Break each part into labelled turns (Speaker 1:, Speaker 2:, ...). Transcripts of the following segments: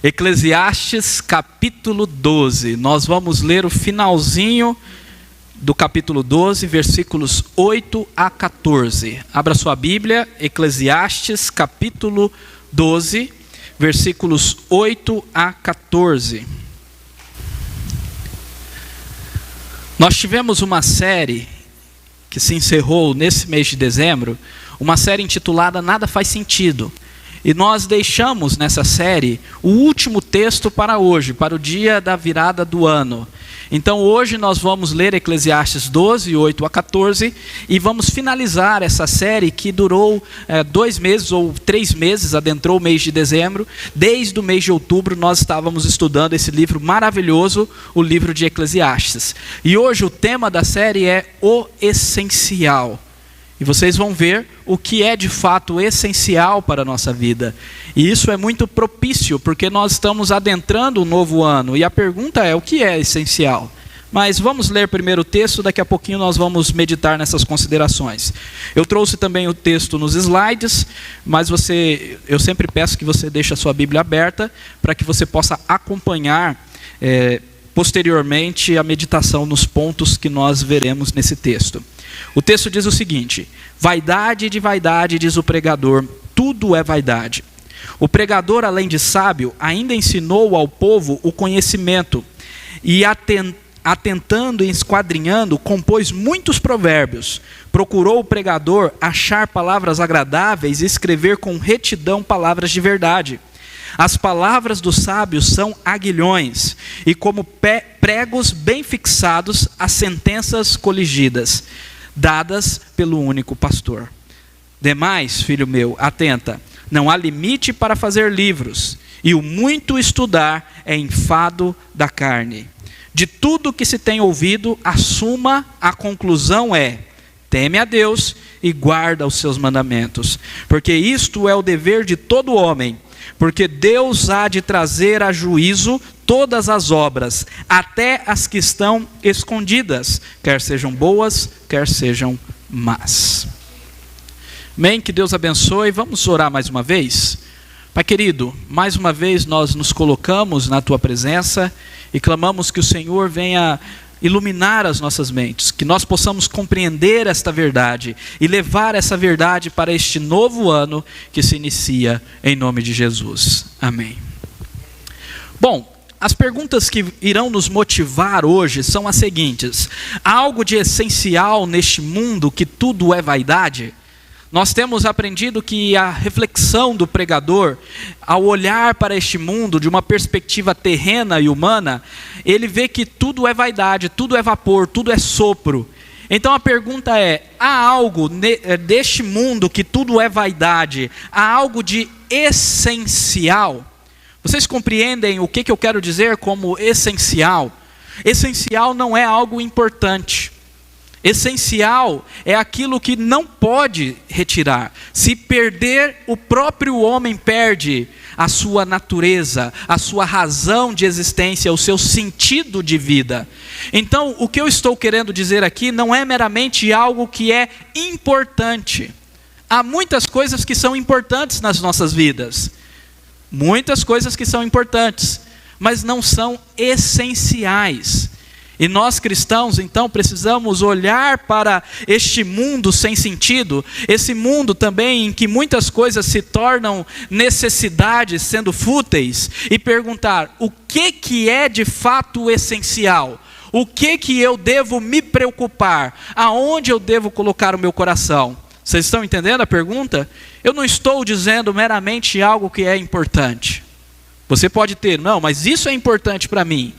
Speaker 1: Eclesiastes capítulo 12, nós vamos ler o finalzinho do capítulo 12, versículos 8 a 14. Abra sua Bíblia, Eclesiastes capítulo 12, versículos 8 a 14. Nós tivemos uma série que se encerrou nesse mês de dezembro, uma série intitulada Nada Faz Sentido. E nós deixamos nessa série o último texto para hoje, para o dia da virada do ano. Então hoje nós vamos ler Eclesiastes 12, 8 a 14, e vamos finalizar essa série que durou 2 meses ou 3 meses, adentrou o mês de dezembro. Desde o mês de outubro nós estávamos estudando esse livro maravilhoso, o livro de Eclesiastes. E hoje o tema da série é o essencial. E vocês vão ver o que é de fato essencial para a nossa vida. E isso é muito propício, porque nós estamos adentrando um novo ano. E a pergunta é, o que é essencial? Mas vamos ler primeiro o texto, daqui a pouquinho nós vamos meditar nessas considerações. Eu trouxe também o texto nos slides, mas eu sempre peço que você deixe a sua Bíblia aberta, para que você possa acompanhar posteriormente a meditação nos pontos que nós veremos nesse texto. O texto diz o seguinte: vaidade de vaidade, diz o pregador, tudo é vaidade. O pregador, além de sábio, ainda ensinou ao povo o conhecimento, e atentando e esquadrinhando, compôs muitos provérbios. Procurou o pregador achar palavras agradáveis e escrever com retidão palavras de verdade. As palavras dos sábios são aguilhões, e como pregos bem fixados, as sentenças coligidas, dadas pelo único pastor. Demais, filho meu, atenta, não há limite para fazer livros, e o muito estudar é enfado da carne. De tudo que se tem ouvido, a suma, a conclusão é: teme a Deus e guarda os seus mandamentos, porque isto é o dever de todo homem, porque Deus há de trazer a juízo todas as obras, até as que estão escondidas, quer sejam boas, quer sejam más. Amém? Que Deus abençoe. Vamos orar mais uma vez? Pai querido, mais uma vez nós nos colocamos na Tua presença e clamamos que o Senhor venha iluminar as nossas mentes, que nós possamos compreender esta verdade e levar essa verdade para este novo ano que se inicia em nome de Jesus. Amém. Bom, as perguntas que irão nos motivar hoje são as seguintes: há algo de essencial neste mundo que tudo é vaidade? Nós temos aprendido que a reflexão do pregador, ao olhar para este mundo de uma perspectiva terrena e humana, ele vê que tudo é vaidade, tudo é vapor, tudo é sopro. Então a pergunta é: há algo deste mundo que tudo é vaidade, há algo de essencial? Vocês compreendem o que eu quero dizer como essencial? Essencial não é algo importante. Essencial é aquilo que não pode retirar. Se perder, o próprio homem perde a sua natureza, a sua razão de existência, o seu sentido de vida. Então, o que eu estou querendo dizer aqui não é meramente algo que é importante. Há muitas coisas que são importantes nas nossas vidas. Muitas coisas que são importantes, mas não são essenciais. E nós cristãos, então, precisamos olhar para este mundo sem sentido, esse mundo também em que muitas coisas se tornam necessidades, sendo fúteis, e perguntar: o que é de fato essencial? O que eu devo me preocupar? Aonde eu devo colocar o meu coração? Vocês estão entendendo a pergunta? Eu não estou dizendo meramente algo que é importante. Você pode ter, não, mas isso é importante para mim.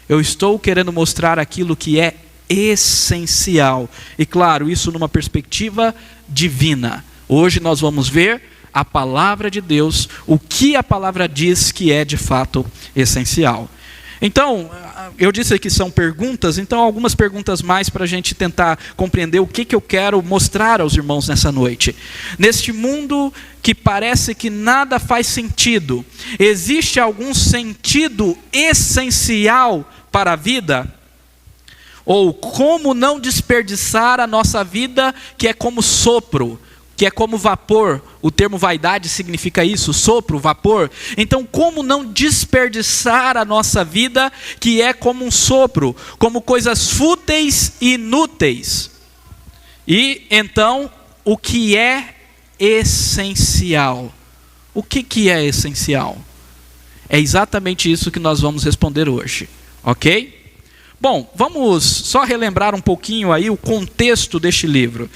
Speaker 1: Eu estou querendo mostrar aquilo que é essencial. E claro, isso numa perspectiva divina. Hoje nós vamos ver a palavra de Deus, o que a palavra diz que é de fato essencial. Então, eu disse que são perguntas, então algumas perguntas mais para a gente tentar compreender o que eu quero mostrar aos irmãos nessa noite. Neste mundo que parece que nada faz sentido, existe algum sentido essencial para a vida? Ou como não desperdiçar a nossa vida, que é como sopro? que é como vapor, o termo vaidade significa isso, sopro, vapor. Então, como não desperdiçar a nossa vida, que é como um sopro, como coisas fúteis e inúteis? E então, o que é essencial? O que é essencial? É exatamente isso que nós vamos responder hoje, ok? Bom, vamos só relembrar um pouquinho aí o contexto deste livro.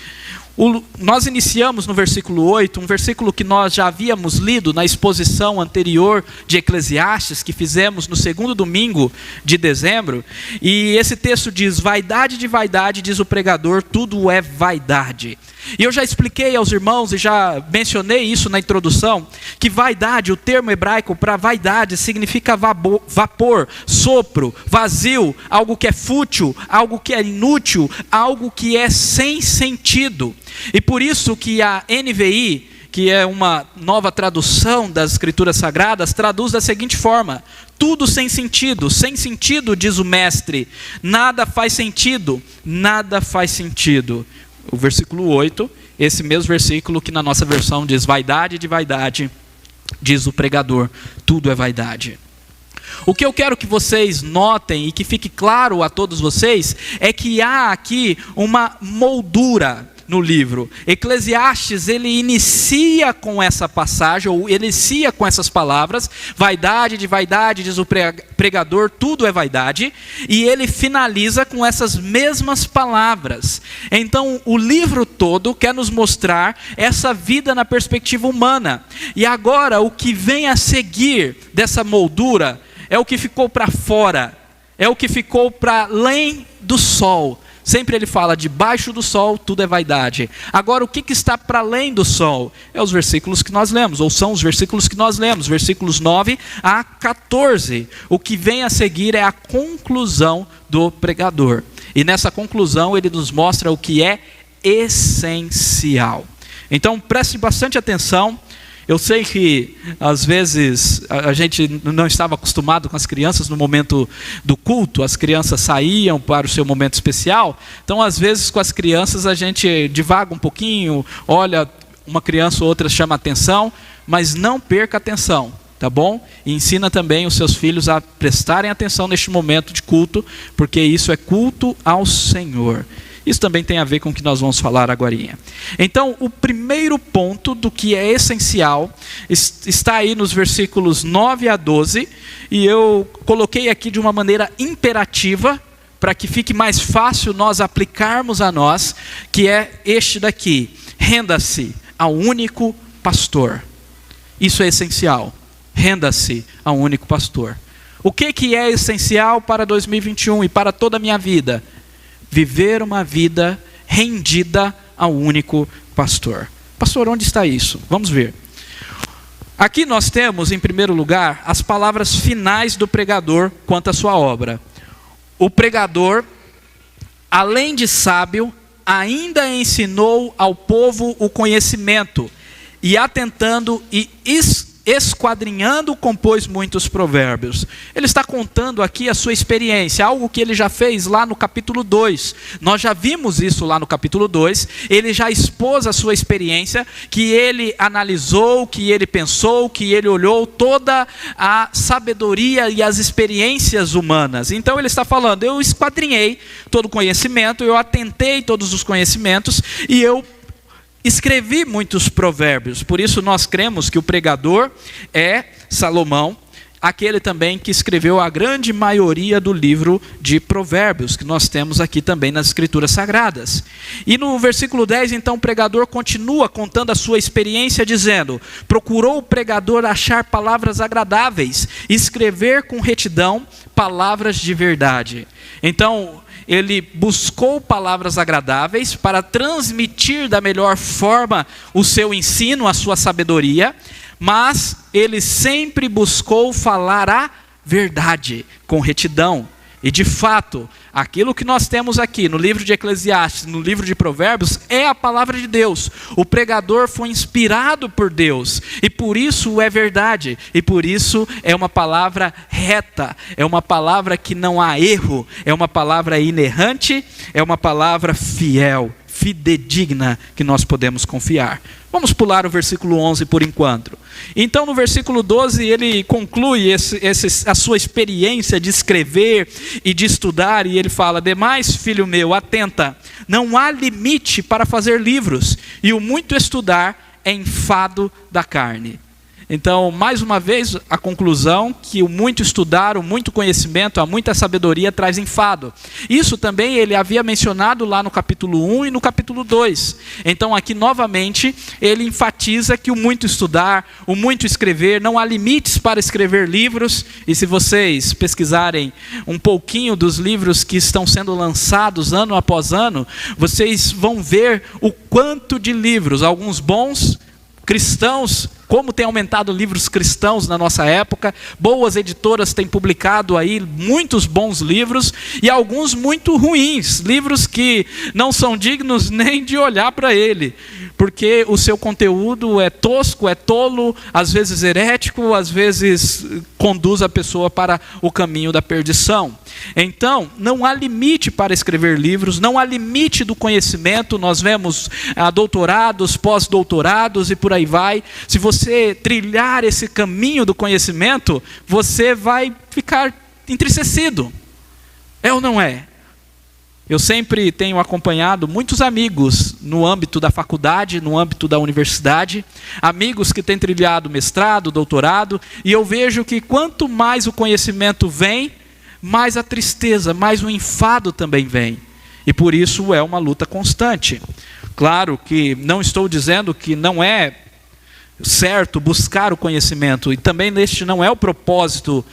Speaker 1: Nós iniciamos no versículo 8, um versículo que nós já havíamos lido na exposição anterior de Eclesiastes, que fizemos no segundo domingo de dezembro, e esse texto diz: vaidade de vaidade, diz o pregador, tudo é vaidade. E eu já expliquei aos irmãos e já mencionei isso na introdução, que vaidade, o termo hebraico para vaidade significa vapor, sopro, vazio, algo que é fútil, algo que é inútil, algo que é sem sentido. E por isso que a NVI, que é uma nova tradução das Escrituras Sagradas, traduz da seguinte forma: tudo sem sentido, diz o mestre, nada faz sentido, nada faz sentido. O versículo 8, esse mesmo versículo que na nossa versão diz: vaidade de vaidade, diz o pregador, tudo é vaidade. O que eu quero que vocês notem e que fique claro a todos vocês é que há aqui uma moldura no livro. Eclesiastes, ele inicia com essa passagem, ou inicia com essas palavras: vaidade de vaidade, diz o pregador, tudo é vaidade, e ele finaliza com essas mesmas palavras. Então, o livro todo quer nos mostrar essa vida na perspectiva humana. E agora, o que vem a seguir dessa moldura é o que ficou para fora, é o que ficou para além do sol. Sempre ele fala: debaixo do sol tudo é vaidade. Agora, o que está para além do sol? É os versículos que nós lemos, ou são os versículos que nós lemos, versículos 9 a 14. O que vem a seguir é a conclusão do pregador. E nessa conclusão ele nos mostra o que é essencial. Então preste bastante atenção. Eu sei que às vezes a gente não estava acostumado com as crianças no momento do culto, as crianças saíam para o seu momento especial, então às vezes com as crianças a gente divaga um pouquinho, olha, uma criança ou outra chama atenção, mas não perca a atenção, tá bom? E ensina também os seus filhos a prestarem atenção neste momento de culto, porque isso é culto ao Senhor. Isso também tem a ver com o que nós vamos falar agorinha. Então, o primeiro ponto do que é essencial está aí nos versículos 9 a 12, e eu coloquei aqui de uma maneira imperativa, para que fique mais fácil nós aplicarmos a nós, que é este daqui: renda-se ao único pastor. Isso é essencial, renda-se ao único pastor. O que é essencial para 2021 e para toda a minha vida? Viver uma vida rendida ao único pastor. Pastor, onde está isso? Vamos ver. Aqui nós temos, em primeiro lugar, as palavras finais do pregador quanto à sua obra. O pregador, além de sábio, ainda ensinou ao povo o conhecimento, e atentando e esquadrinhando, compôs muitos provérbios. Ele está contando aqui a sua experiência, algo que ele já fez lá no capítulo 2. Nós já vimos isso lá no capítulo 2. Ele já expôs a sua experiência, que ele analisou, que ele pensou, que ele olhou toda a sabedoria e as experiências humanas. Então ele está falando: eu esquadrinhei todo o conhecimento, eu atentei todos os conhecimentos, e eu escrevi muitos provérbios. Por isso nós cremos que o pregador é Salomão, aquele também que escreveu a grande maioria do livro de provérbios, que nós temos aqui também nas Escrituras Sagradas. E no versículo 10, então, o pregador continua contando a sua experiência, dizendo: procurou o pregador achar palavras agradáveis, escrever com retidão palavras de verdade. Então, ele buscou palavras agradáveis para transmitir da melhor forma o seu ensino, a sua sabedoria, mas ele sempre buscou falar a verdade com retidão. E de fato, aquilo que nós temos aqui no livro de Eclesiastes, no livro de Provérbios, é a palavra de Deus. O pregador foi inspirado por Deus, e por isso é verdade, e por isso é uma palavra reta, é uma palavra que não há erro, é uma palavra inerrante, é uma palavra fiel fidedigna que nós podemos confiar. Vamos pular o versículo 11 por enquanto. Então no versículo 12 ele conclui a sua experiência de escrever e de estudar, e ele fala: demais, filho meu, atenta, não há limite para fazer livros, e o muito estudar é enfado da carne. Então, mais uma vez, a conclusão que o muito estudar, o muito conhecimento, a muita sabedoria traz enfado. Isso também ele havia mencionado lá no capítulo 1 e no capítulo 2. Então, aqui novamente, ele enfatiza que o muito estudar, o muito escrever, não há limites para escrever livros. E se vocês pesquisarem um pouquinho dos livros que estão sendo lançados ano após ano, vocês vão ver o quanto de livros, alguns bons, cristãos, como tem aumentado livros cristãos na nossa época. Boas editoras têm publicado aí muitos bons livros e alguns muito ruins, livros que não são dignos nem de olhar para ele, porque o seu conteúdo é tosco, é tolo, às vezes herético, às vezes conduz a pessoa para o caminho da perdição. Então, não há limite para escrever livros, não há limite do conhecimento. Nós vemos doutorados, pós-doutorados e por aí vai. Se você trilhar esse caminho do conhecimento, você vai ficar entristecido. É ou não é? Eu sempre tenho acompanhado muitos amigos no âmbito da faculdade, no âmbito da universidade, amigos que têm trilhado mestrado, doutorado, e eu vejo que quanto mais o conhecimento vem, mais a tristeza, mais o enfado também vem. E por isso é uma luta constante. Claro que não estou dizendo que não é certo buscar o conhecimento, e também este não é o propósito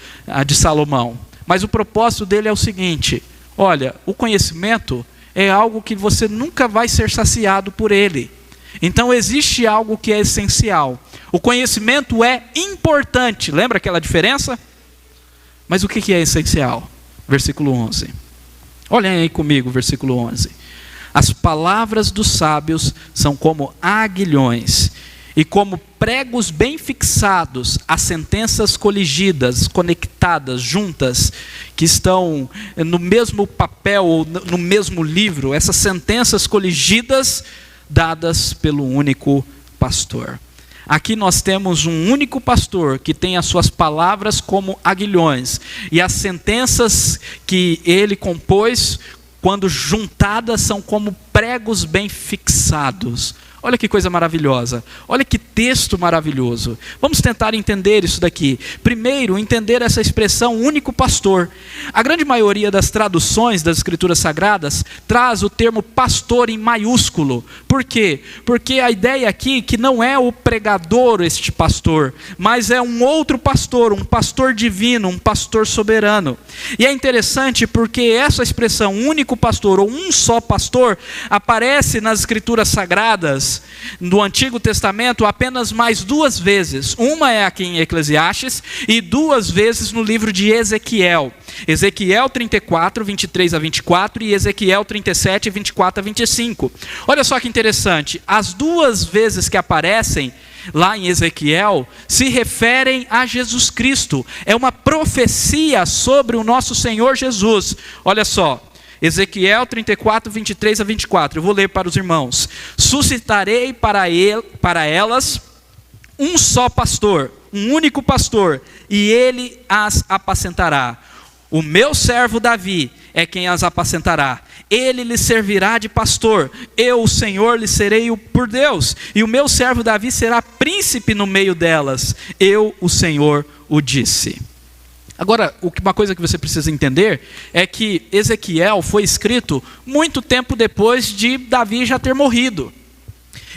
Speaker 1: de Salomão. Mas o propósito dele é o seguinte: olha, o conhecimento é algo que você nunca vai ser saciado por ele. Então existe algo que é essencial. O conhecimento é importante. Lembra aquela diferença? Mas o que é essencial? Versículo 11. Olhem aí comigo, versículo 11. As palavras dos sábios são como aguilhões, e como pregos bem fixados, as sentenças coligidas, conectadas, juntas, que estão no mesmo papel ou no mesmo livro, essas sentenças coligidas dadas pelo único pastor. Aqui nós temos um único pastor que tem as suas palavras como aguilhões, e as sentenças que ele compôs, quando juntadas, são como pregos bem fixados. Olha que coisa maravilhosa, olha que texto maravilhoso. Vamos tentar entender isso daqui. Primeiro, entender essa expressão único pastor. A grande maioria das traduções das Escrituras Sagradas traz o termo pastor em maiúsculo. Por quê? Porque a ideia aqui é que não é o pregador este pastor, mas é um outro pastor, um pastor divino, um pastor soberano. E é interessante porque essa expressão único pastor ou um só pastor aparece nas Escrituras Sagradas do Antigo Testamento apenas mais duas vezes. Uma é aqui em Eclesiastes e duas vezes no livro de Ezequiel. Ezequiel 34, 23 a 24 e Ezequiel 37, 24 a 25. Olha só que interessante, as duas vezes que aparecem lá em Ezequiel se referem a Jesus Cristo. É uma profecia sobre o nosso Senhor Jesus. Olha só, Ezequiel 34, 23 a 24, eu vou ler para os irmãos. Suscitarei para elas um só pastor, um único pastor, e ele as apacentará. O meu servo Davi é quem as apacentará. Ele lhes servirá de pastor. Eu, o Senhor, lhe serei por Deus. E o meu servo Davi será príncipe no meio delas. Eu, o Senhor, o disse. Agora, uma coisa que você precisa entender é que Ezequiel foi escrito muito tempo depois de Davi já ter morrido.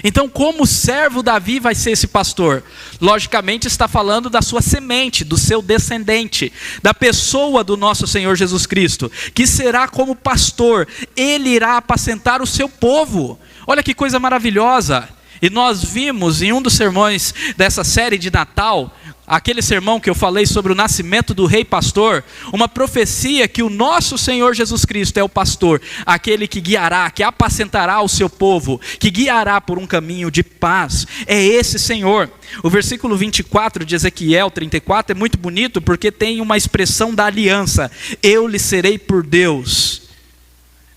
Speaker 1: Então, como servo Davi vai ser esse pastor? Logicamente está falando da sua semente, do seu descendente, da pessoa do nosso Senhor Jesus Cristo, que será como pastor. Ele irá apacentar o seu povo. Olha que coisa maravilhosa. E nós vimos em um dos sermões dessa série de Natal, aquele sermão que eu falei sobre o nascimento do rei pastor, uma profecia que o nosso Senhor Jesus Cristo é o pastor, aquele que guiará, que apacentará o seu povo, que guiará por um caminho de paz. É esse Senhor. O versículo 24 de Ezequiel 34 é muito bonito porque tem uma expressão da aliança. Eu lhe serei por Deus.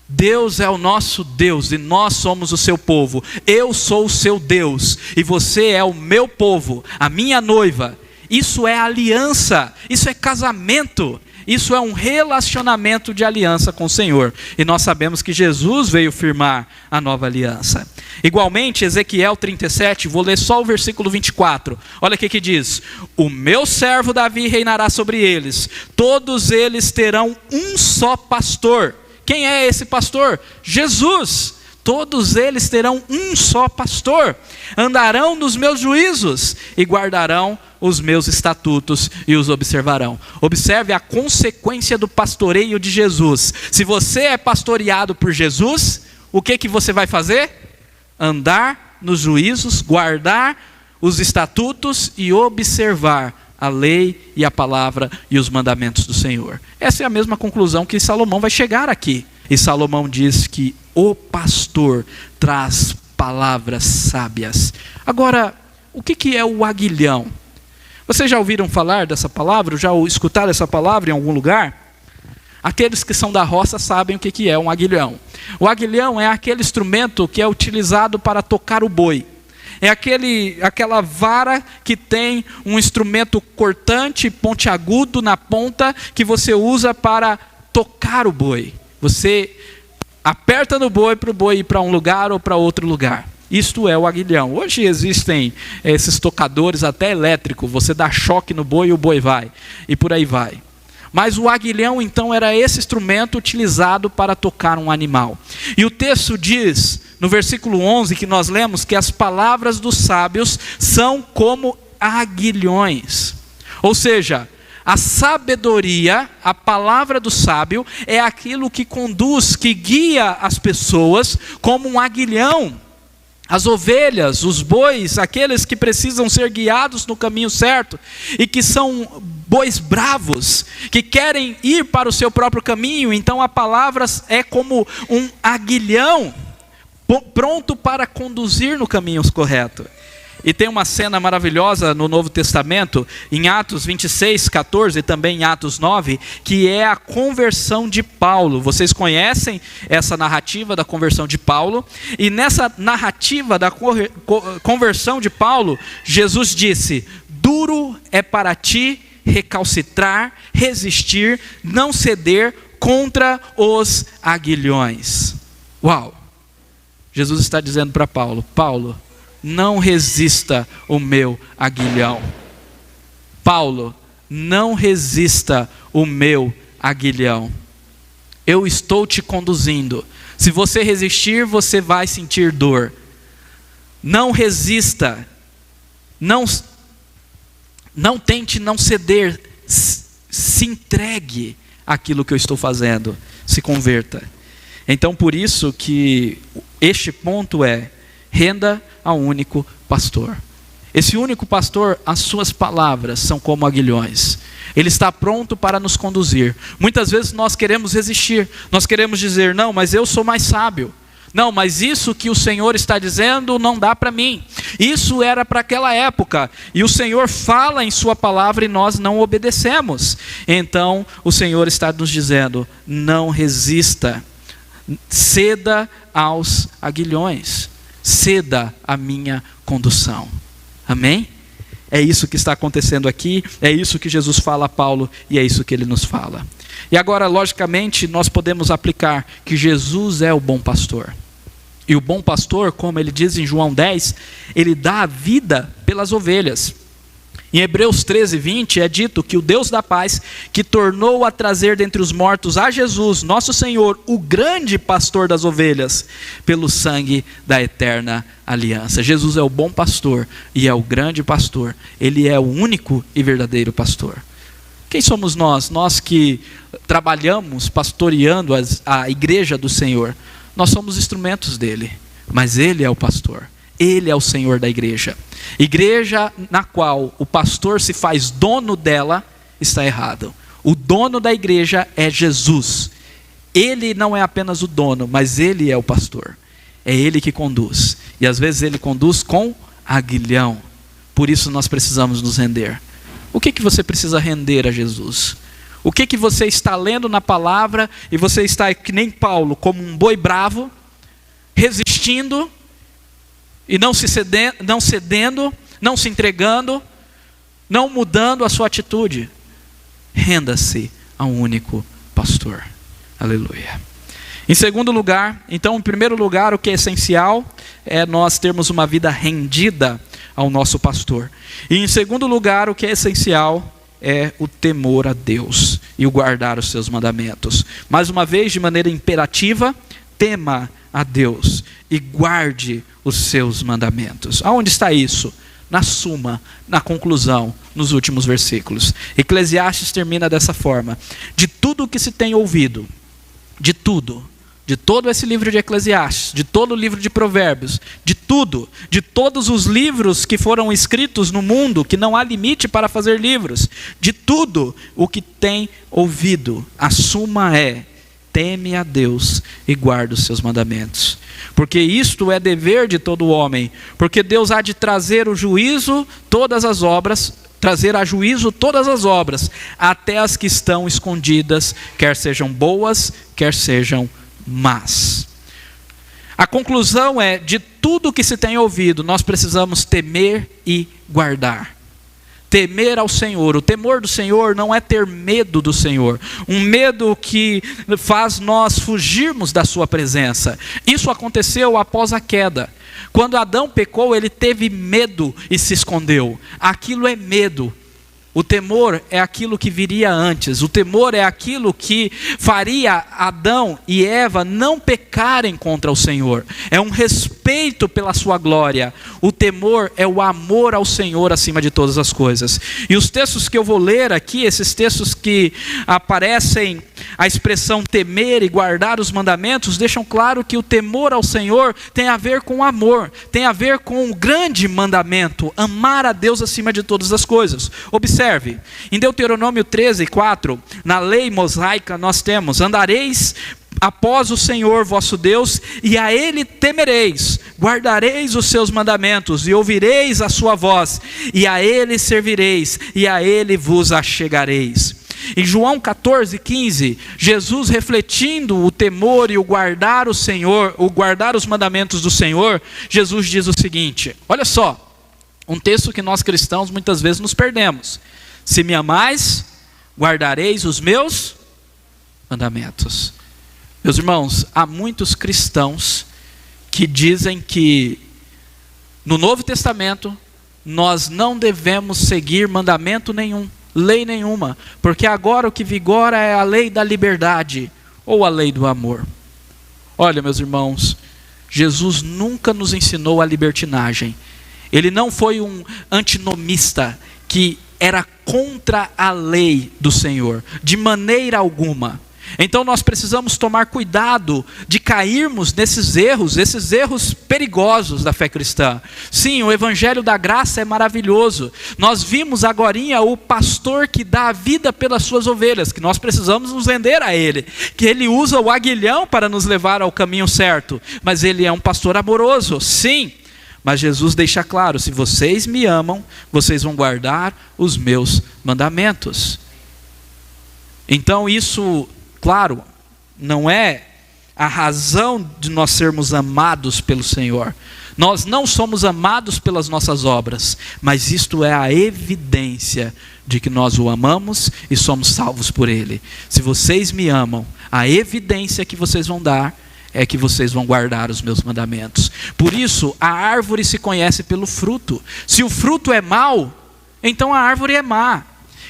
Speaker 1: Deus é o nosso Deus e nós somos o seu povo. Eu sou o seu Deus e você é o meu povo, a minha noiva. Isso é aliança, isso é casamento, isso é um relacionamento de aliança com o Senhor. E nós sabemos que Jesus veio firmar a nova aliança. Igualmente, Ezequiel 37, vou ler só o versículo 24. Olha o que diz: o meu servo Davi reinará sobre eles, todos eles terão um só pastor. Quem é esse pastor? Jesus. Todos eles terão um só pastor, andarão nos meus juízos e guardarão os meus estatutos e os observarão. Observe a consequência do pastoreio de Jesus. Se você é pastoreado por Jesus, o que você vai fazer? Andar nos juízos, guardar os estatutos e observar a lei e a palavra e os mandamentos do Senhor. Essa é a mesma conclusão que Salomão vai chegar aqui. E Salomão diz que o pastor traz palavras sábias. Agora, o que é o aguilhão? Vocês já ouviram falar dessa palavra? Já escutaram essa palavra em algum lugar? Aqueles que são da roça sabem o que é um aguilhão. O aguilhão é aquele instrumento que é utilizado para tocar o boi. É aquela vara que tem um instrumento cortante, pontiagudo na ponta, que você usa para tocar o boi. Você aperta no boi para o boi ir para um lugar ou para outro lugar. Isto é o aguilhão. Hoje existem esses tocadores até elétricos. Você dá choque no boi e o boi vai. E por aí vai. Mas o aguilhão então era esse instrumento utilizado para tocar um animal. E o texto diz, no versículo 11 que nós lemos, que as palavras dos sábios são como aguilhões. Ou seja, a sabedoria, a palavra do sábio, é aquilo que conduz, que guia as pessoas como um aguilhão. As ovelhas, os bois, aqueles que precisam ser guiados no caminho certo e que são bois bravos, que querem ir para o seu próprio caminho. Então a palavra é como um aguilhão pronto para conduzir no caminho correto. E tem uma cena maravilhosa no Novo Testamento, em Atos 26, 14 e também em Atos 9, que é a conversão de Paulo. Vocês conhecem essa narrativa da conversão de Paulo? E nessa narrativa da conversão de Paulo, Jesus disse: duro é para ti recalcitrar, resistir, não ceder contra os aguilhões. Uau! Jesus está dizendo para Paulo: Paulo, não resista o meu aguilhão. Paulo, não resista o meu aguilhão. Eu estou te conduzindo. Se você resistir, você vai sentir dor. Não resista. Não tente não ceder. Se entregue àquilo que eu estou fazendo. Se converta. Então, por isso que este ponto é: renda ao único pastor. Esse único pastor, as suas palavras são como aguilhões. Ele está pronto para nos conduzir. Muitas vezes nós queremos resistir. Nós queremos dizer: não, mas eu sou mais sábio. Não, mas isso que o Senhor está dizendo não dá para mim. Isso era para aquela época. E o Senhor fala em sua palavra e nós não obedecemos. Então o Senhor está nos dizendo: não resista. Ceda aos aguilhões. Ceda a minha condução. Amém? É isso que está acontecendo aqui, é isso que Jesus fala a Paulo e é isso que ele nos fala. E agora, logicamente, nós podemos aplicar que Jesus é o bom pastor. E o bom pastor, como ele diz em João 10, ele dá a vida pelas ovelhas. Em Hebreus 13, 20 é dito que o Deus da paz, que tornou a trazer dentre os mortos a Jesus, nosso Senhor, o grande pastor das ovelhas, pelo sangue da eterna aliança. Jesus é o bom pastor e é o grande pastor. Ele é o único e verdadeiro pastor. Quem somos nós? Nós que trabalhamos pastoreando a igreja do Senhor. Nós somos instrumentos dele, mas ele é o pastor. Ele é o Senhor da igreja. Igreja na qual o pastor se faz dono dela, está errado. O dono da igreja é Jesus. Ele não é apenas o dono, mas ele é o pastor. É ele que conduz. E às vezes ele conduz com aguilhão. Por isso nós precisamos nos render. O que você precisa render a Jesus? O que você está lendo na palavra e você está, que nem Paulo, como um boi bravo, resistindo e não cedendo, não se entregando, não mudando a sua atitude? Renda-se a um único pastor. Aleluia. Em segundo lugar, então, em primeiro lugar, o que é essencial é nós termos uma vida rendida ao nosso pastor. E em segundo lugar, o que é essencial é o temor a Deus e o guardar os seus mandamentos. Mais uma vez, de maneira imperativa, tema a Deus e guarde os seus mandamentos. Aonde está isso? Na suma, na conclusão, nos últimos versículos. Eclesiastes termina dessa forma: de tudo o que se tem ouvido, de todo esse livro de Eclesiastes, de todo o livro de Provérbios, de todos os livros que foram escritos no mundo, que não há limite para fazer livros, de tudo o que tem ouvido, a suma é: teme a Deus e guarda os seus mandamentos. Porque isto é dever de todo homem, porque Deus há de trazer a juízo todas as obras, até as que estão escondidas, quer sejam boas, quer sejam más. A conclusão é: de tudo que se tem ouvido, nós precisamos temer e guardar. Temer ao Senhor. O temor do Senhor não é ter medo do Senhor, um medo que faz nós fugirmos da sua presença. Isso aconteceu após a queda. Quando Adão pecou, ele teve medo e se escondeu. Aquilo é medo. O temor é aquilo que viria antes. O temor é aquilo que faria Adão e Eva não pecarem contra o Senhor. É um respeito pela sua glória. O temor é o amor ao Senhor acima de todas as coisas. E os textos que eu vou ler aqui, esses textos que aparecem a expressão temer e guardar os mandamentos, deixam claro que o temor ao Senhor tem a ver com amor, tem a ver com o grande mandamento: amar a Deus acima de todas as coisas. Observe, em Deuteronômio 13:4, na lei mosaica nós temos: andareis após o Senhor vosso Deus, e a Ele temereis, guardareis os seus mandamentos, e ouvireis a sua voz, e a Ele servireis, e a Ele vos achegareis. Em João 14:15, Jesus, refletindo o temor e o guardar o Senhor, o guardar os mandamentos do Senhor, Jesus diz o seguinte: olha só, um texto que nós cristãos muitas vezes nos perdemos: se me amais, guardareis os meus mandamentos. Meus irmãos, há muitos cristãos que dizem que no Novo Testamento nós não devemos seguir mandamento nenhum, lei nenhuma, porque agora o que vigora é a lei da liberdade ou a lei do amor. Olha, meus irmãos, Jesus nunca nos ensinou a libertinagem. Ele não foi um antinomista que era contra a lei do Senhor, de maneira alguma. Então nós precisamos tomar cuidado de cairmos nesses erros perigosos da fé cristã. Sim, o evangelho da graça é maravilhoso. Nós vimos agorinha o pastor que dá a vida pelas suas ovelhas, que nós precisamos nos render a ele, que ele usa o aguilhão para nos levar ao caminho certo, mas ele é um pastor amoroso, sim. Mas Jesus deixa claro: se vocês me amam, vocês vão guardar os meus mandamentos. Então isso, claro, não é a razão de nós sermos amados pelo Senhor. Nós não somos amados pelas nossas obras, mas isto é a evidência de que nós o amamos e somos salvos por Ele. Se vocês me amam, a evidência que vocês vão dar é que vocês vão guardar os meus mandamentos. Por isso, a árvore se conhece pelo fruto. Se o fruto é mau, então a árvore é má.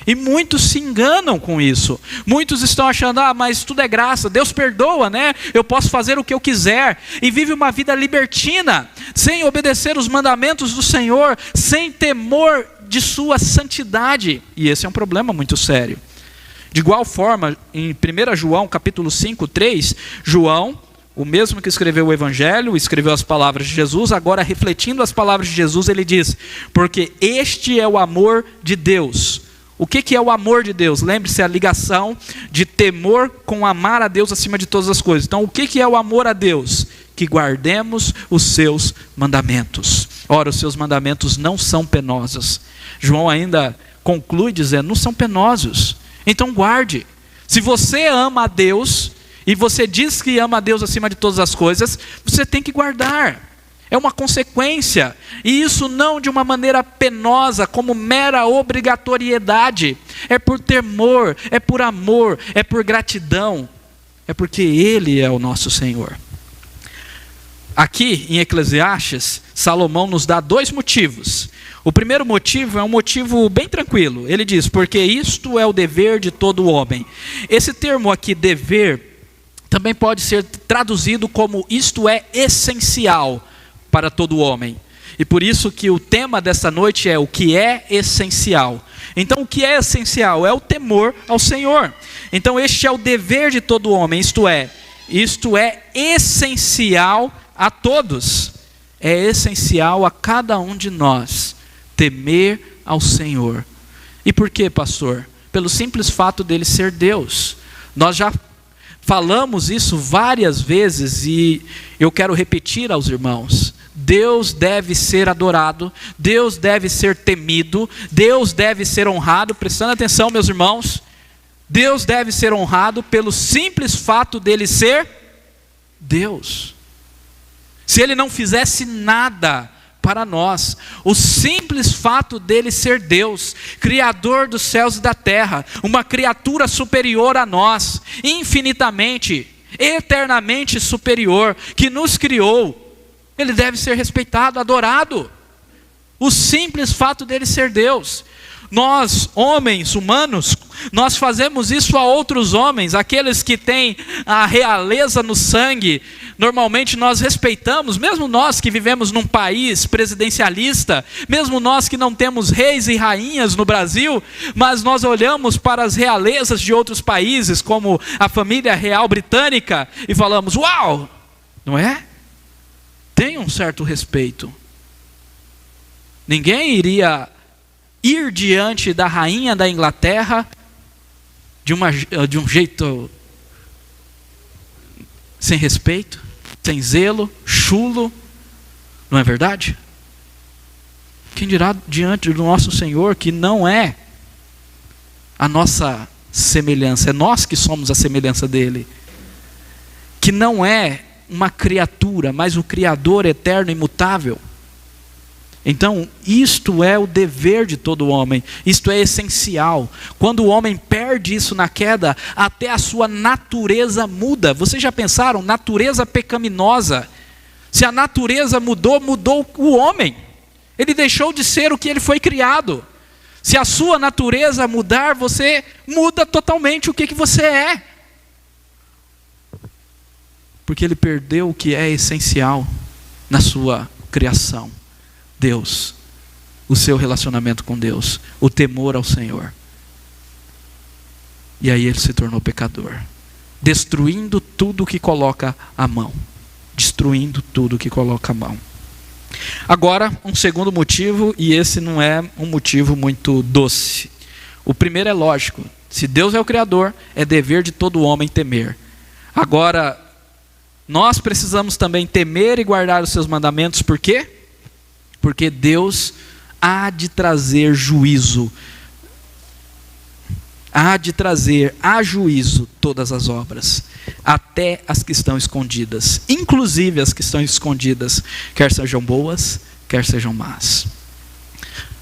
Speaker 1: E muitos se enganam com isso. Muitos estão achando: mas tudo é graça, Deus perdoa, né? Eu posso fazer o que eu quiser. E vive uma vida libertina, sem obedecer os mandamentos do Senhor, sem temor de sua santidade. E esse é um problema muito sério. De igual forma, em 1 João capítulo 5:3, João, o mesmo que escreveu o Evangelho, escreveu as palavras de Jesus, agora refletindo as palavras de Jesus, ele diz: porque este é o amor de Deus. O que é o amor de Deus? Lembre-se, a ligação de temor com amar a Deus acima de todas as coisas. Então, o que é o amor a Deus? Que guardemos os seus mandamentos. Ora, os seus mandamentos não são penosos. João ainda conclui dizendo: não são penosos. Então guarde. Se você ama a Deus, e você diz que ama a Deus acima de todas as coisas, você tem que guardar. É uma consequência. E isso não de uma maneira penosa, como mera obrigatoriedade. É por temor, é por amor, é por gratidão. É porque Ele é o nosso Senhor. Aqui em Eclesiastes, Salomão nos dá 2 motivos. O primeiro motivo é um motivo bem tranquilo. Ele diz, porque isto é o dever de todo homem. Esse termo aqui, dever, também pode ser traduzido como isto é essencial para todo homem. E por isso que o tema dessa noite é o que é essencial. Então o que é essencial? É o temor ao Senhor. Então este é o dever de todo homem, isto é essencial a todos. É essencial a cada um de nós temer ao Senhor. E por quê, pastor? Pelo simples fato dele ser Deus. Nós já falamos isso várias vezes e eu quero repetir aos irmãos. Deus deve ser adorado, Deus deve ser temido, Deus deve ser honrado. Prestando atenção, meus irmãos, Deus deve ser honrado pelo simples fato dele ser Deus. Se ele não fizesse nada para nós, o simples fato dele ser Deus, Criador dos céus e da terra, uma criatura superior a nós, infinitamente, eternamente superior, que nos criou, ele deve ser respeitado, adorado. O simples fato dele ser Deus. Nós, homens, humanos, nós fazemos isso a outros homens, aqueles que têm a realeza no sangue. Normalmente nós respeitamos, mesmo nós que vivemos num país presidencialista, mesmo nós que não temos reis e rainhas no Brasil, mas nós olhamos para as realezas de outros países, como a família real britânica, e falamos, uau, não é? Tem um certo respeito. Ninguém iria ir diante da rainha da Inglaterra de um jeito sem respeito, sem zelo, chulo, não é verdade? Quem dirá diante do nosso Senhor que não é a nossa semelhança, é nós que somos a semelhança dele, que não é uma criatura, mas o Criador eterno e imutável. Então, isto é o dever de todo homem, isto é essencial. Quando o homem perde isso na queda, até a sua natureza muda. Vocês já pensaram? Natureza pecaminosa. Se a natureza mudou, mudou o homem. Ele deixou de ser o que ele foi criado. Se a sua natureza mudar, você muda totalmente o que você é. Porque ele perdeu o que é essencial na sua criação. Deus, o seu relacionamento com Deus, o temor ao Senhor. E aí ele se tornou pecador, destruindo tudo que coloca a mão. Destruindo tudo que coloca a mão. Agora, um segundo motivo, e esse não é um motivo muito doce. O primeiro é lógico, se Deus é o Criador, é dever de todo homem temer. Agora, nós precisamos também temer e guardar os seus mandamentos, por quê? Porque Deus há de trazer juízo, há de trazer a juízo todas as obras, até as que estão escondidas, inclusive as que estão escondidas, quer sejam boas, quer sejam más.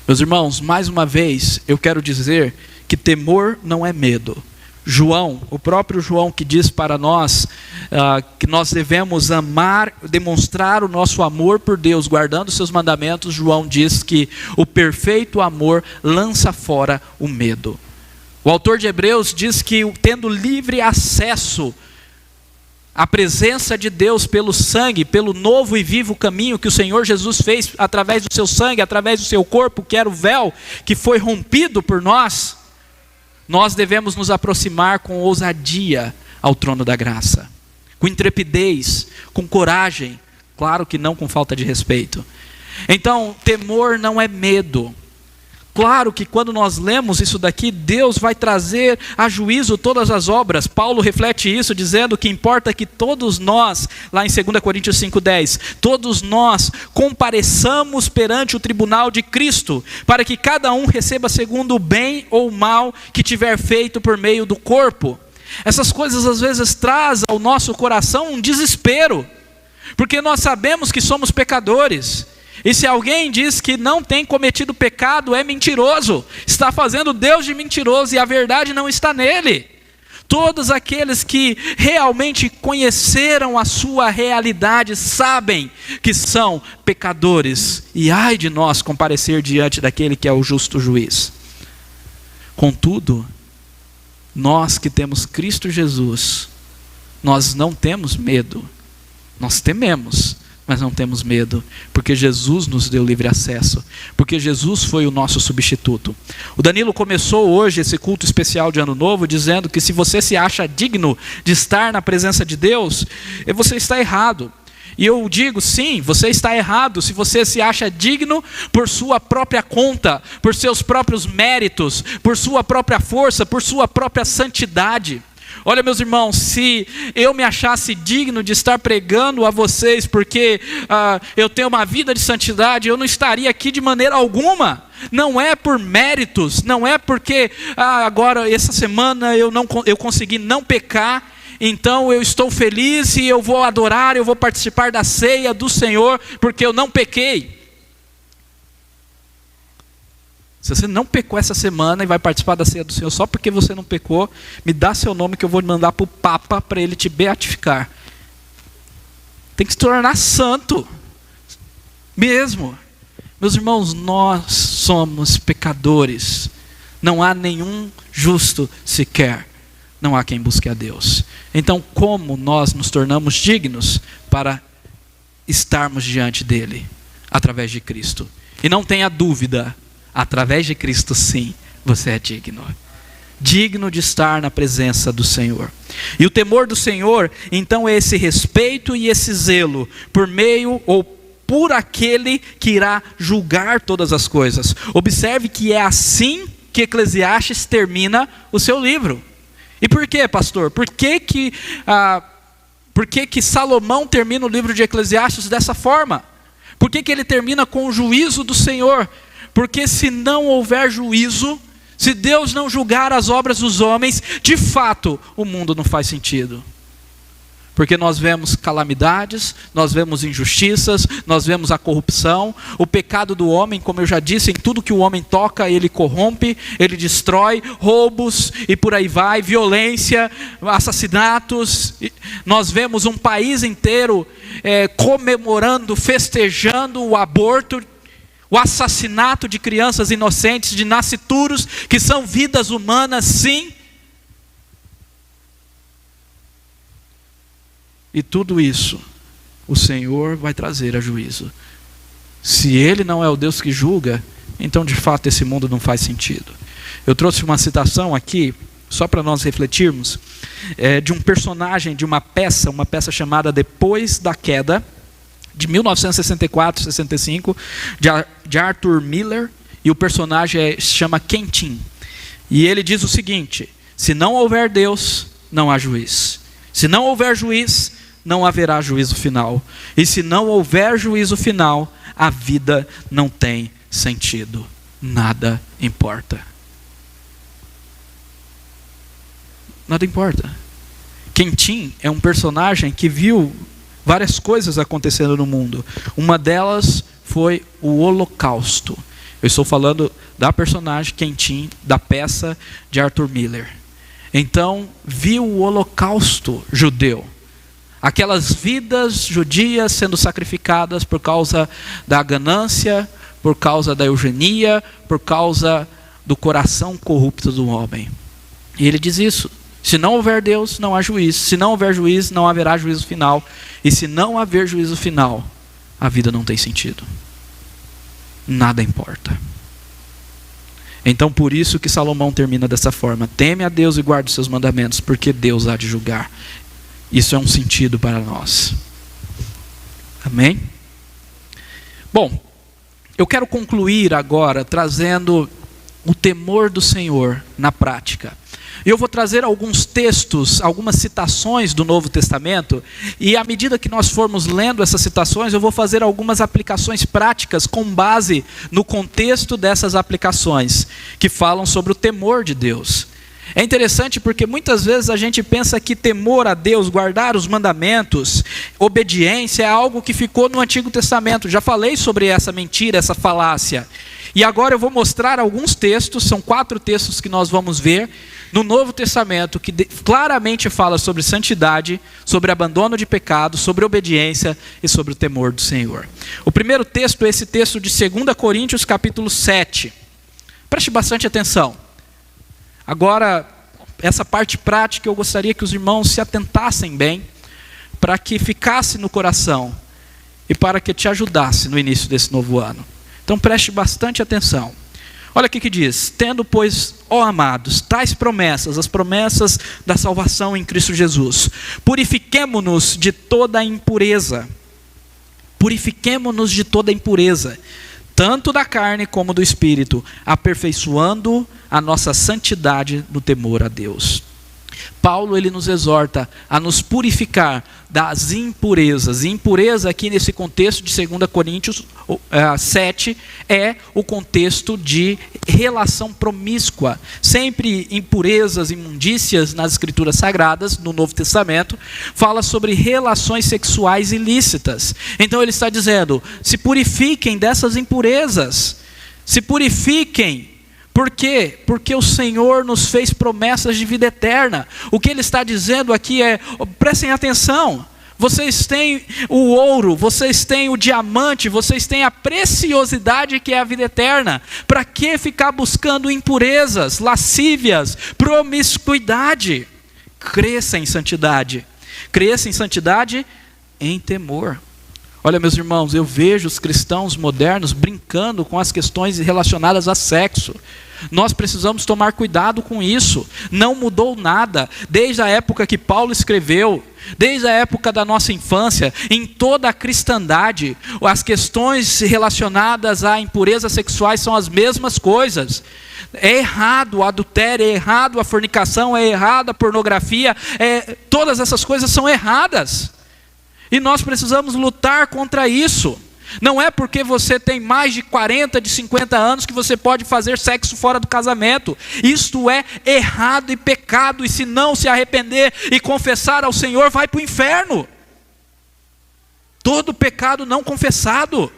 Speaker 1: Meus irmãos, mais uma vez, eu quero dizer que temor não é medo. João, o próprio João que diz para nós que nós devemos amar, demonstrar o nosso amor por Deus, guardando os seus mandamentos. João diz que o perfeito amor lança fora o medo. O autor de Hebreus diz que tendo livre acesso à presença de Deus pelo sangue, pelo novo e vivo caminho que o Senhor Jesus fez através do seu sangue, através do seu corpo, que era o véu que foi rompido por nós, nós devemos nos aproximar com ousadia ao trono da graça, com intrepidez, com coragem, claro que não com falta de respeito. Então, temor não é medo. Claro que quando nós lemos isso daqui, Deus vai trazer a juízo todas as obras. Paulo reflete isso dizendo que importa que todos nós, lá em 2 Coríntios 5,10, todos nós compareçamos perante o tribunal de Cristo, para que cada um receba segundo o bem ou o mal que tiver feito por meio do corpo. Essas coisas às vezes trazem ao nosso coração um desespero, porque nós sabemos que somos pecadores. E se alguém diz que não tem cometido pecado, é mentiroso, está fazendo Deus de mentiroso, e a verdade não está nele. Todos aqueles que realmente conheceram a sua realidade sabem que são pecadores, e ai de nós comparecer diante daquele que é o justo juiz. Contudo, nós que temos Cristo Jesus, nós não temos medo, nós tememos, mas não temos medo, porque Jesus nos deu livre acesso, porque Jesus foi o nosso substituto. O Danilo começou hoje esse culto especial de Ano Novo dizendo que se você se acha digno de estar na presença de Deus, você está errado. E eu digo, sim, você está errado se você se acha digno por sua própria conta, por seus próprios méritos, por sua própria força, por sua própria santidade. Olha, meus irmãos, se eu me achasse digno de estar pregando a vocês porque eu tenho uma vida de santidade, eu não estaria aqui de maneira alguma. Não é por méritos, não é porque agora essa semana eu consegui não pecar, então eu estou feliz e eu vou adorar, eu vou participar da ceia do Senhor porque eu não pequei. Se você não pecou essa semana e vai participar da ceia do Senhor só porque você não pecou, me dá seu nome que eu vou mandar para o Papa para ele te beatificar. Tem que se tornar santo mesmo. Meus irmãos, nós somos pecadores. Não há nenhum justo sequer. Não há quem busque a Deus. Então, como nós nos tornamos dignos para estarmos diante dele? Através de Cristo. E não tenha dúvida, através de Cristo, sim, você é digno. Digno de estar na presença do Senhor. E o temor do Senhor, então, é esse respeito e esse zelo por meio ou por aquele que irá julgar todas as coisas. Observe que é assim que Eclesiastes termina o seu livro. E por quê, pastor? Por que que Salomão termina o livro de Eclesiastes dessa forma? Por que ele termina com o juízo do Senhor? Porque se não houver juízo, se Deus não julgar as obras dos homens, de fato o mundo não faz sentido. Porque nós vemos calamidades, nós vemos injustiças, nós vemos a corrupção, o pecado do homem, como eu já disse, em tudo que o homem toca, ele corrompe, ele destrói, roubos e por aí vai, violência, assassinatos. Nós vemos um país inteiro comemorando, festejando o aborto, o assassinato de crianças inocentes, de nascituros, que são vidas humanas, sim. E tudo isso, o Senhor vai trazer a juízo. Se Ele não é o Deus que julga, então de fato esse mundo não faz sentido. Eu trouxe uma citação aqui, só para nós refletirmos, de um personagem de uma peça chamada Depois da Queda, de 1964-65, de Arthur Miller, e o personagem se chama Quentin. E ele diz o seguinte: se não houver Deus, não há juiz. Se não houver juiz, não haverá juízo final. E se não houver juízo final, a vida não tem sentido. Nada importa. Nada importa. Quentin é um personagem que viu várias coisas acontecendo no mundo. Uma delas foi o Holocausto. Eu estou falando da personagem Quentin, da peça de Arthur Miller. Então, viu o Holocausto judeu. Aquelas vidas judias sendo sacrificadas por causa da ganância, por causa da eugenia, por causa do coração corrupto do homem. E ele diz isso: se não houver Deus, não há juízo. Se não houver juízo, não haverá juízo final. E se não haver juízo final, a vida não tem sentido. Nada importa. Então por isso que Salomão termina dessa forma: teme a Deus e guarde os seus mandamentos, porque Deus há de julgar. Isso é um sentido para nós. Amém? Bom, eu quero concluir agora trazendo o temor do Senhor na prática. Eu vou trazer alguns textos, algumas citações do Novo Testamento, e à medida que nós formos lendo essas citações, eu vou fazer algumas aplicações práticas com base no contexto dessas aplicações, que falam sobre o temor de Deus. É interessante porque muitas vezes a gente pensa que temor a Deus, guardar os mandamentos, obediência é algo que ficou no Antigo Testamento. Já falei sobre essa mentira, essa falácia. E agora eu vou mostrar alguns textos, são 4 textos que nós vamos ver no Novo Testamento, que claramente fala sobre santidade, sobre abandono de pecado, sobre obediência e sobre o temor do Senhor. O primeiro texto é esse texto de 2 Coríntios capítulo 7. Preste bastante atenção. Agora, essa parte prática eu gostaria que os irmãos se atentassem bem, para que ficasse no coração e para que te ajudasse no início desse novo ano. Então preste bastante atenção. Olha o que diz: tendo, pois, ó amados, tais promessas, as promessas da salvação em Cristo Jesus, purifiquemo-nos de toda impureza. Purifiquemo-nos de toda impureza, tanto da carne como do espírito, aperfeiçoando a nossa santidade no temor a Deus. Paulo, ele nos exorta a nos purificar das impurezas. E impureza aqui nesse contexto de 2 Coríntios 7 é o contexto de relação promíscua. Sempre impurezas, imundícias nas escrituras sagradas, no Novo Testamento, fala sobre relações sexuais ilícitas. Então ele está dizendo, se purifiquem dessas impurezas, se purifiquem. Por quê? Porque o Senhor nos fez promessas de vida eterna. O que ele está dizendo aqui é, prestem atenção, vocês têm o ouro, vocês têm o diamante, vocês têm a preciosidade que é a vida eterna. Para que ficar buscando impurezas, lascívias, promiscuidade? Cresça em santidade. Cresça em santidade em temor. Olha, meus irmãos, eu vejo os cristãos modernos brincando com as questões relacionadas a sexo. Nós precisamos tomar cuidado com isso. Não mudou nada. Desde a época que Paulo escreveu, desde a época da nossa infância, em toda a cristandade, as questões relacionadas a impurezas sexuais são as mesmas coisas. É errado o adultério, é errado a fornicação, é errado a pornografia, todas essas coisas são erradas. E nós precisamos lutar contra isso. Não é porque você tem mais de 40, de 50 anos que você pode fazer sexo fora do casamento. Isto é errado e pecado, e se não se arrepender e confessar ao Senhor, vai para o inferno. Todo pecado não confessado.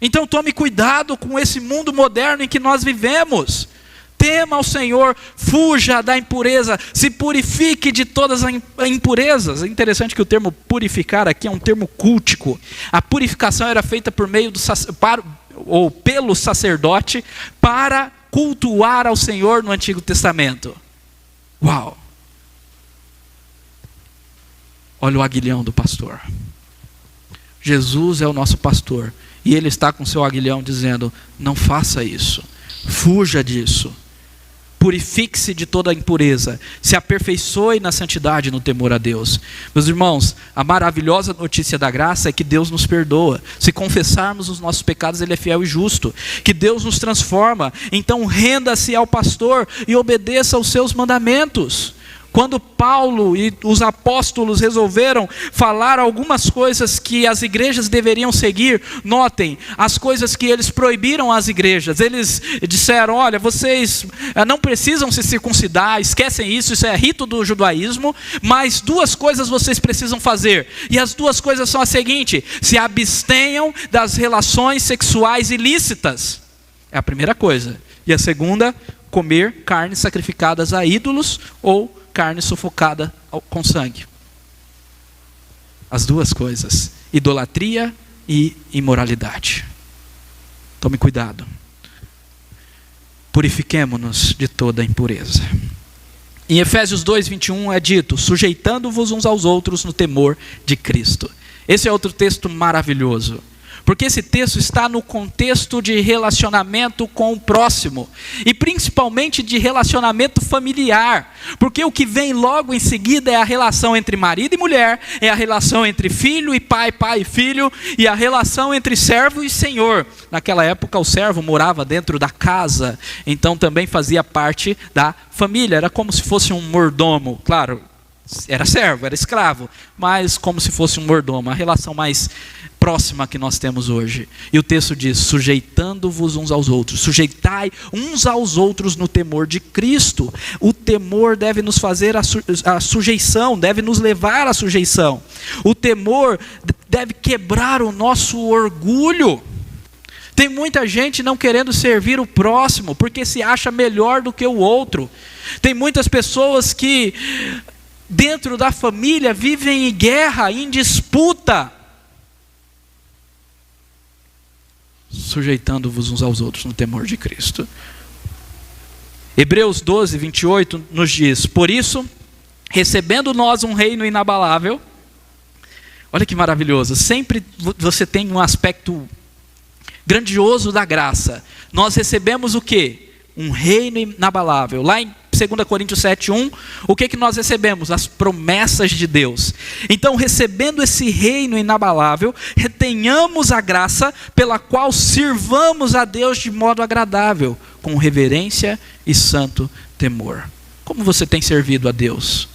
Speaker 1: Então tome cuidado com esse mundo moderno em que nós vivemos. Tema ao Senhor, fuja da impureza, se purifique de todas as impurezas. É interessante que o termo purificar aqui é um termo cultico. A purificação era feita por meio pelo sacerdote para cultuar ao Senhor no Antigo Testamento. Uau! Olha o aguilhão do pastor. Jesus é o nosso pastor e ele está com seu aguilhão dizendo, não faça isso, fuja disso. Purifique-se de toda a impureza, se aperfeiçoe na santidade e no temor a Deus. Meus irmãos, a maravilhosa notícia da graça é que Deus nos perdoa. Se confessarmos os nossos pecados, Ele é fiel e justo. Que Deus nos transforma. Então renda-se ao pastor e obedeça aos seus mandamentos. Quando Paulo e os apóstolos resolveram falar algumas coisas que as igrejas deveriam seguir, notem, as coisas que eles proibiram às igrejas. Eles disseram, olha, vocês não precisam se circuncidar, esquecem isso, isso é rito do judaísmo, mas 2 coisas vocês precisam fazer. E as 2 coisas são as seguintes: se abstenham das relações sexuais ilícitas. É a primeira coisa. E a segunda, comer carnes sacrificadas a ídolos ou carne sufocada com sangue. As 2 coisas, idolatria e imoralidade. Tome cuidado. Purifiquemo-nos de toda impureza. Em Efésios 2:21 é dito, sujeitando-vos uns aos outros no temor de Cristo. Esse é outro texto maravilhoso. Porque esse texto está no contexto de relacionamento com o próximo. E principalmente de relacionamento familiar. Porque o que vem logo em seguida é a relação entre marido e mulher. É a relação entre filho e pai, pai e filho. E a relação entre servo e senhor. Naquela época o servo morava dentro da casa. Então também fazia parte da família. Era como se fosse um mordomo. Claro, era servo, era escravo. Mas como se fosse um mordomo. A relação mais próxima que nós temos hoje. E o texto diz: sujeitando-vos uns aos outros. Sujeitai uns aos outros no temor de Cristo. O temor deve nos fazer a sujeição, deve nos levar à sujeição. O temor deve quebrar o nosso orgulho. Tem muita gente não querendo servir o próximo, porque se acha melhor do que o outro. Tem muitas pessoas que dentro da família vivem em guerra, em disputa. Sujeitando-vos uns aos outros no temor de Cristo. Hebreus 12, 28 nos diz: por isso, recebendo nós um reino inabalável. Olha que maravilhoso, sempre você tem um aspecto grandioso da graça. Nós recebemos o quê? Um reino inabalável. Lá em 2 Coríntios 7:1, o que nós recebemos? As promessas de Deus. Então, recebendo esse reino inabalável, retenhamos a graça pela qual sirvamos a Deus de modo agradável, com reverência e santo temor. Como você tem servido a Deus?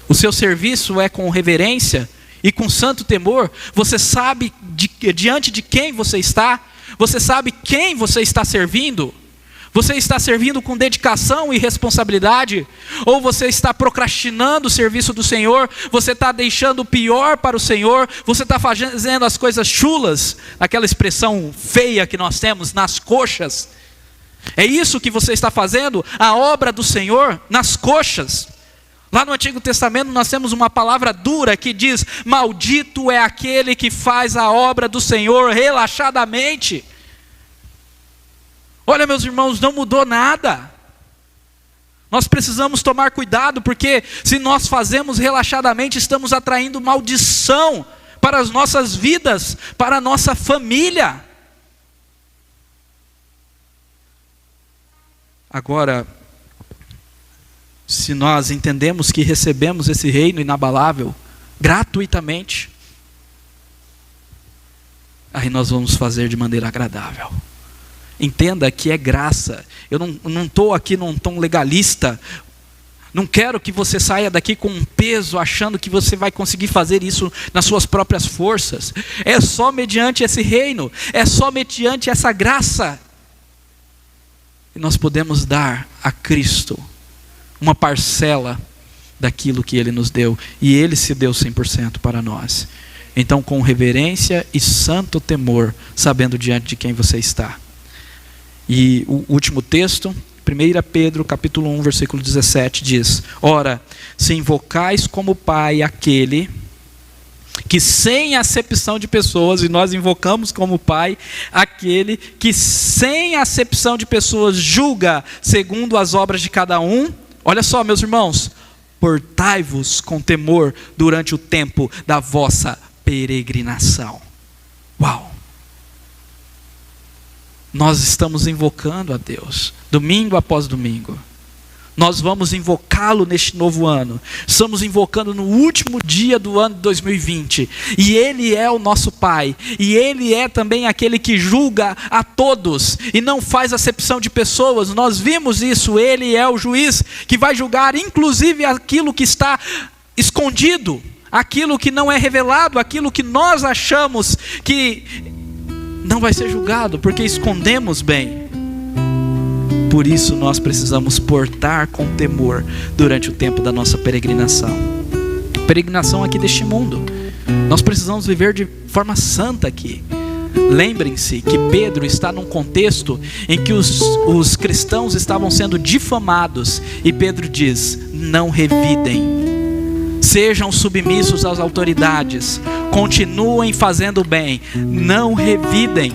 Speaker 1: O seu serviço é com reverência e com santo temor? Você sabe diante de quem você está? Você sabe quem você está servindo? Você está servindo com dedicação e responsabilidade? Ou você está procrastinando o serviço do Senhor? Você está deixando o pior para o Senhor? Você está fazendo as coisas chulas? Aquela expressão feia que nós temos, nas coxas. É isso que você está fazendo? A obra do Senhor nas coxas. Lá no Antigo Testamento nós temos uma palavra dura que diz: maldito é aquele que faz a obra do Senhor relaxadamente. Olha, meus irmãos, não mudou nada. Nós precisamos tomar cuidado, porque se nós fazemos relaxadamente, estamos atraindo maldição para as nossas vidas, para a nossa família. Agora, se nós entendemos que recebemos esse reino inabalável gratuitamente, aí nós vamos fazer de maneira agradável. Entenda que é graça. Eu não estou aqui num tom legalista. Não quero que você saia daqui com um peso, achando que você vai conseguir fazer isso nas suas próprias forças. É só mediante esse reino, é só mediante essa graça. E nós podemos dar a Cristo uma parcela daquilo que Ele nos deu. E Ele se deu 100% para nós. Então, com reverência e santo temor, sabendo diante de quem você está. E o último texto, 1 Pedro capítulo 1, versículo 17, diz: ora, se invocais como Pai aquele que sem acepção de pessoas, e nós invocamos como Pai aquele que sem acepção de pessoas julga segundo as obras de cada um. Olha só, meus irmãos, portai-vos com temor durante o tempo da vossa peregrinação. Uau! Nós estamos invocando a Deus, domingo após domingo. Nós vamos invocá-lo neste novo ano. Estamos invocando no último dia do ano de 2020. E Ele é o nosso Pai. E Ele é também aquele que julga a todos. E não faz acepção de pessoas. Nós vimos isso. Ele é o juiz que vai julgar inclusive aquilo que está escondido. Aquilo que não é revelado. Aquilo que nós achamos que não vai ser julgado, porque escondemos bem. Por isso nós precisamos portar com temor durante o tempo da nossa peregrinação. Peregrinação aqui deste mundo. Nós precisamos viver de forma santa aqui. Lembrem-se que Pedro está num contexto em que os cristãos estavam sendo difamados. E Pedro diz: não revidem. Sejam submissos às autoridades. Continuem fazendo bem. Não revidem.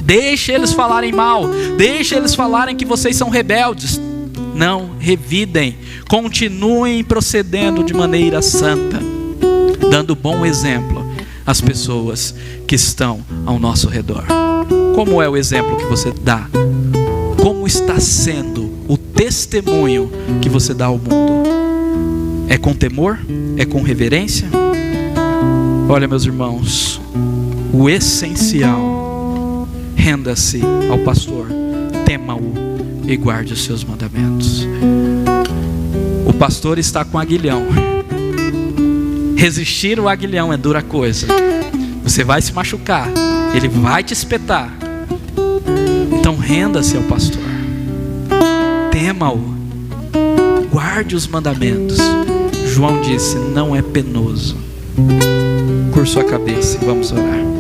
Speaker 1: Deixe eles falarem mal. Deixe eles falarem que vocês são rebeldes. Não revidem. Continuem procedendo de maneira santa, dando bom exemplo. as pessoas que estão ao nosso redor. Como é o exemplo que você dá? Como está sendo o testemunho que você dá ao mundo? É com temor? É com reverência? Olha, meus irmãos, o essencial: renda-se ao pastor, tema-o e guarde os seus mandamentos. O pastor está com aguilhão. Resistir o aguilhão é dura coisa. Você vai se machucar, ele vai te espetar. Então renda-se ao pastor, tema-o, guarde os mandamentos. João disse: não é penoso. Curva sua cabeça e vamos orar.